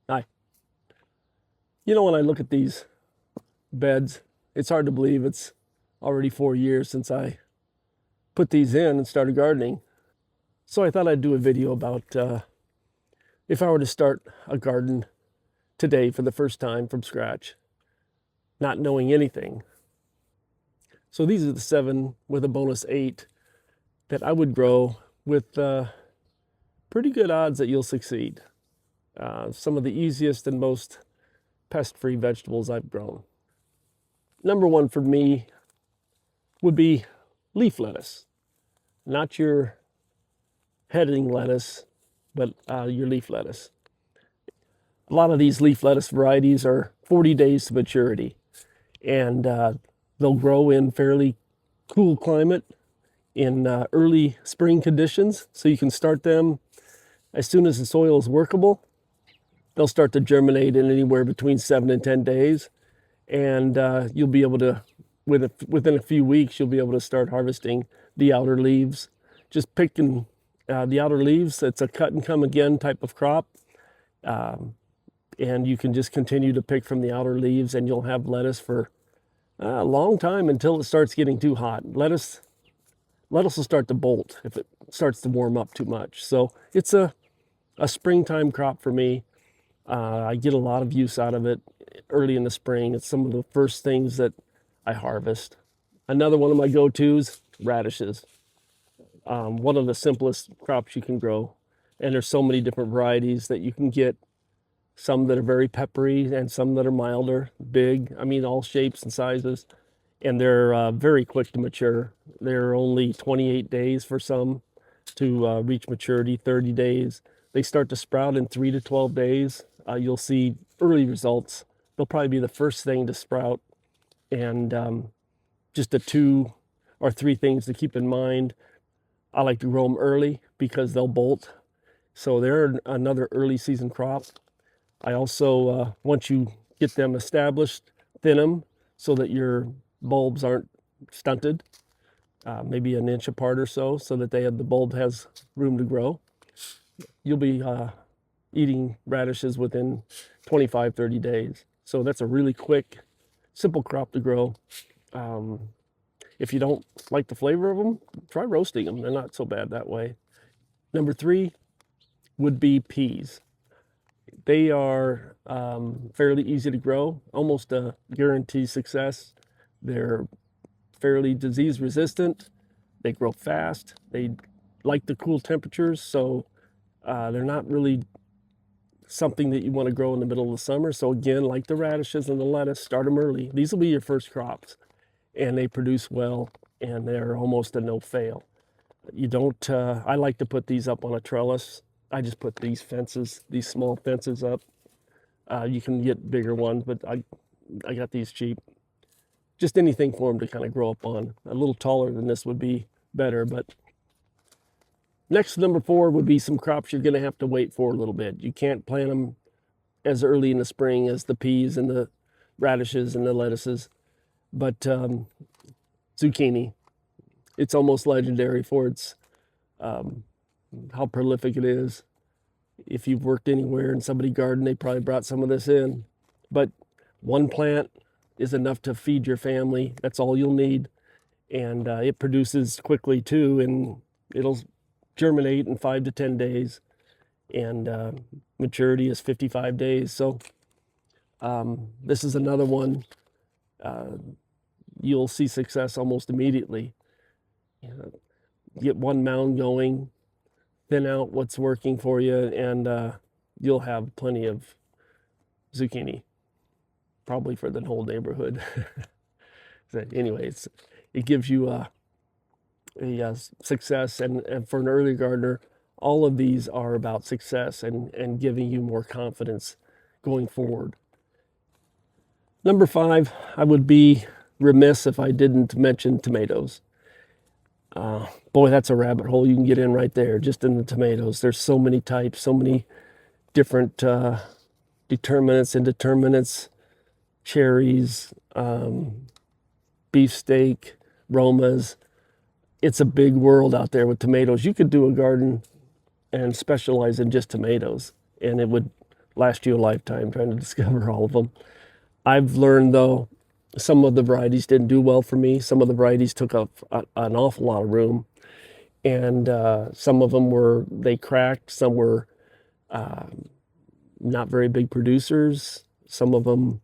Hi. When I look at these beds, it's hard to believe it's already 4 years since I put these in and started gardening. So I thought I'd do a video about if I were to start a garden today for the first time from scratch, not knowing anything. So these are the 7 with a bonus 8 that I would grow with pretty good odds that you'll succeed. Some of the easiest and most pest-free vegetables I've grown. Number 1 for me would be leaf lettuce. Not your heading lettuce, but your leaf lettuce. A lot of these leaf lettuce varieties are 40 days to maturity, and they'll grow in fairly cool climate in early spring conditions, so you can start them as soon as the soil is workable. They'll start to germinate in anywhere between 7 and 10 days, and you'll be able to, within a few weeks, you'll be able to start harvesting the outer leaves. Just picking the outer leaves. It's a cut and come again type of crop. And you can just continue to pick from the outer leaves, and you'll have lettuce for a long time until it starts getting too hot. Lettuce will start to bolt if it starts to warm up too much. So it's a springtime crop for me. I get a lot of use out of it early in the spring. It's some of the first things that I harvest. Another one of my go-tos, radishes. One of the simplest crops you can grow. And there's so many different varieties that you can get. Some that are very peppery and some that are milder, big. I mean, all shapes and sizes. And they're very quick to mature. They're only 28 days for some to reach maturity, 30 days. They start to sprout in 3 to 12 days. You'll see early results. They'll probably be the first thing to sprout. And just the 2 or 3 things to keep in mind. I like to grow them early because they'll bolt. So they're another early season crop. I also, once you get them established, thin them so that your bulbs aren't stunted, maybe an inch apart or so that the bulb has room to grow. You'll be eating radishes within 25, 30 days. So that's a really quick, simple crop to grow. If you don't like the flavor of them, try roasting them. They're not so bad that way. Number 3 would be peas. They are fairly easy to grow, almost a guaranteed success. They're fairly disease resistant. They grow fast. They like the cool temperatures, so they're not really something that you want to grow in the middle of the summer. So again, like the radishes and the lettuce, start them early. These will be your first crops, and they produce well, and they're almost a no-fail. You don't, I like to put these up on a trellis. I just put these small fences up. You can get bigger ones, but I got these cheap. Just anything for them to kind of grow up on. A little taller than this would be better, but next, number 4 would be some crops you're going to have to wait for a little bit. You can't plant them as early in the spring as the peas and the radishes and the lettuces, but zucchini. It's almost legendary for its how prolific it is. If you've worked anywhere and somebody gardened, they probably brought some of this in. But 1 plant is enough to feed your family. That's all you'll need. And it produces quickly too, and it'll germinate in 5 to 10 days. And maturity is 55 days. So this is another one. You'll see success almost immediately. Get 1 mound going, thin out what's working for you, and you'll have plenty of zucchini, probably for the whole neighborhood. So anyways, it gives you a success, and for an early gardener, all of these are about success and giving you more confidence going forward. Number 5, I would be remiss if I didn't mention tomatoes. Boy, that's a rabbit hole you can get in right there, just in the tomatoes. There's so many types, so many different determinants, indeterminants, cherries, beefsteak, Romas. It's a big world out there with tomatoes. You could do a garden and specialize in just tomatoes, and it would last you a lifetime trying to discover all of them. I've learned though, some of the varieties didn't do well for me. Some of the varieties took up an awful lot of room, and some of them they cracked. Some were not very big producers. Some of them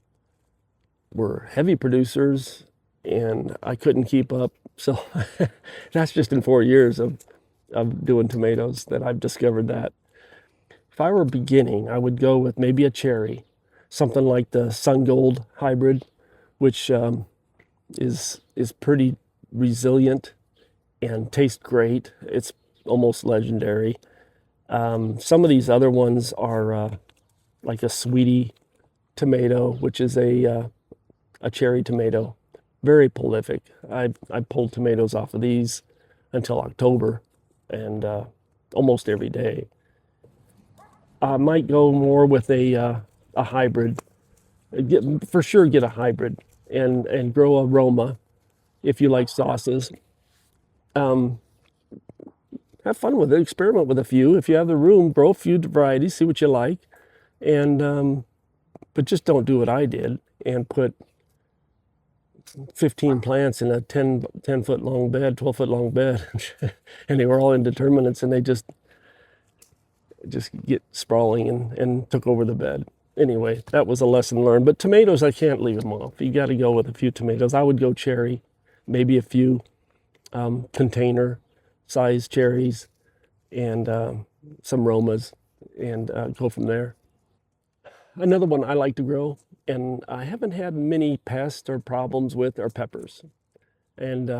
were heavy producers, and I couldn't keep up. So that's just in 4 years of doing tomatoes that I've discovered that. If I were beginning, I would go with maybe a cherry, something like the Sun Gold hybrid, which is pretty resilient and tastes great. It's almost legendary. Some of these other ones are like a sweetie tomato, which is a cherry tomato, very prolific. I pulled tomatoes off of these until October, and almost every day. I might go more with a hybrid. For sure, get a hybrid and grow a Roma if you like sauces. Um, have fun with it. Experiment with a few. If you have the room, grow a few varieties, see what you like, and but just don't do what I did and put 15 plants in a 10 foot long bed, 12-foot long bed, and they were all indeterminates, and they just get sprawling and took over the bed. Anyway, that was a lesson learned. But tomatoes, I can't leave them off. You got to go with a few tomatoes. I would go cherry, maybe a few container size cherries, and some Romas, and go from there. Another one I like to grow, and I haven't had many pests or problems with, are peppers. And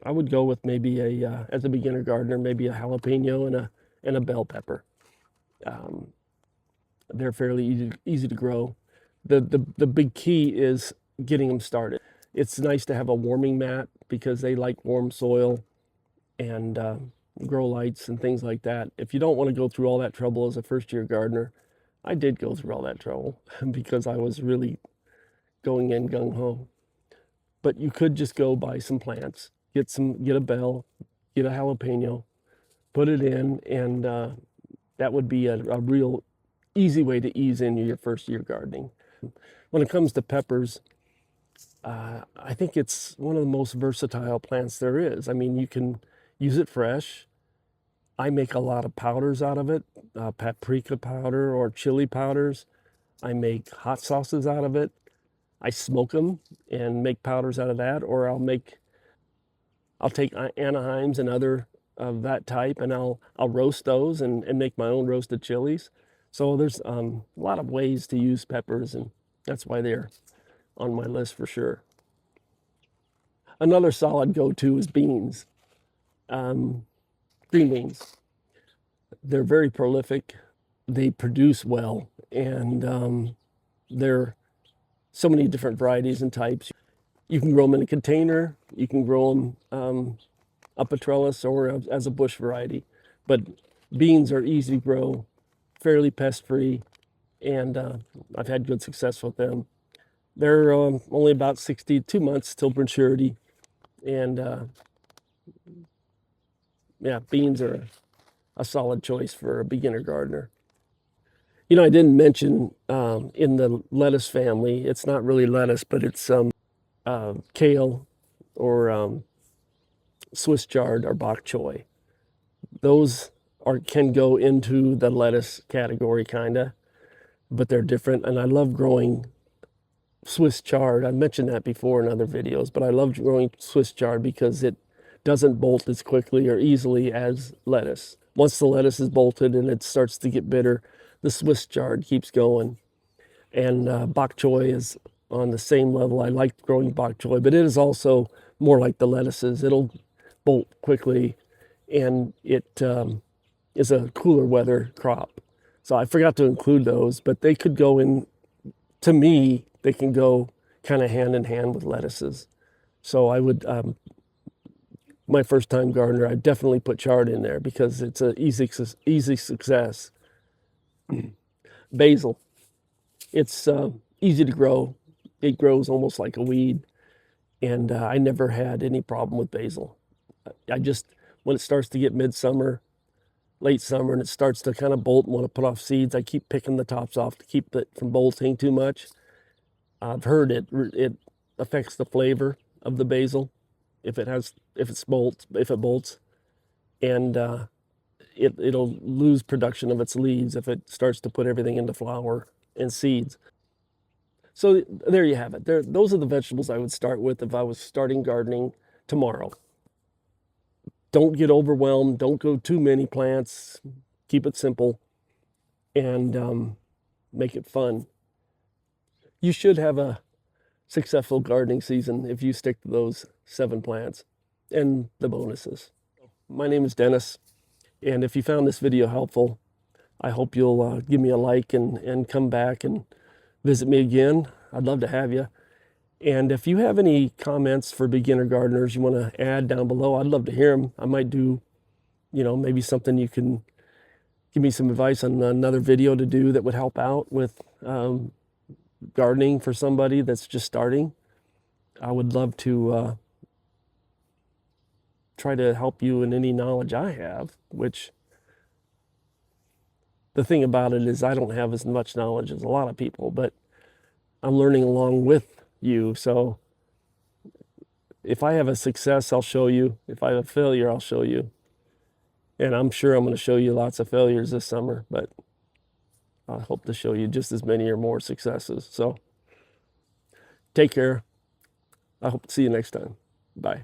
I would go with maybe as a beginner gardener, maybe a jalapeno and a bell pepper. They're fairly easy to grow. The big key is getting them started. It's nice to have a warming mat because they like warm soil and grow lights and things like that. If you don't want to go through all that trouble as a first-year gardener, I did go through all that trouble because I was really going in gung-ho. But you could just go buy some plants, get a bell, get a jalapeno, put it in, and that would be a real easy way to ease into your first year gardening. When it comes to peppers, I think it's one of the most versatile plants there is. I mean, you can use it fresh. I make a lot of powders out of it, paprika powder or chili powders. I make hot sauces out of it. I smoke them and make powders out of that, or I'll take Anaheims and other of that type, and I'll roast those and make my own roasted chilies. So there's a lot of ways to use peppers, and that's why they're on my list for sure. Another solid go-to is beans. Green beans. They're very prolific. They produce well, and they're so many different varieties and types. You can grow them in a container. You can grow them up a trellis or as a bush variety. But beans are easy to grow, fairly pest-free, and I've had good success with them. They're only about 62 months till maturity, and yeah, beans are a solid choice for a beginner gardener. You know, I didn't mention in the lettuce family, it's not really lettuce, but it's kale or Swiss chard or bok choy. Those can go into the lettuce category, kinda, but they're different. And I love growing Swiss chard. I mentioned that before in other videos, but I love growing Swiss chard because it doesn't bolt as quickly or easily as lettuce. Once the lettuce is bolted and it starts to get bitter, the Swiss chard keeps going. And bok choy is on the same level. I like growing bok choy, but it is also more like the lettuces. It'll bolt quickly, and it is a cooler weather crop. So I forgot to include those, but they could go in, to me, they can go kind of hand in hand with lettuces. So I would, my first time gardener, I definitely put chard in there because it's an easy success. Basil, it's easy to grow. It grows almost like a weed, and I never had any problem with basil. I just, when it starts to get midsummer, late summer and it starts to kind of bolt and want to put off seeds, I keep picking the tops off to keep it from bolting too much. I've heard it affects the flavor of the basil if it bolts, and it'll lose production of its leaves if it starts to put everything into flower and seeds. So there you have it. Those are the vegetables I would start with if I was starting gardening tomorrow. Don't get overwhelmed. Don't go too many plants. Keep it simple and make it fun. You should have a successful gardening season if you stick to those 7 plants and the bonuses. My name is Dennis, and if you found this video helpful, I hope you'll give me a like and come back and visit me again. I'd love to have you. And if you have any comments for beginner gardeners you want to add down below, I'd love to hear them. I might do, maybe something you can give me some advice on another video to do that would help out with gardening for somebody that's just starting. I would love to try to help you in any knowledge I have, which the thing about it is I don't have as much knowledge as a lot of people, but I'm learning along with you. So if I have a success, I'll show you. If I have a failure, I'll show you. And I'm sure I'm going to show you lots of failures this summer, but I hope to show you just as many or more successes. So take care. I hope to see you next time. Bye.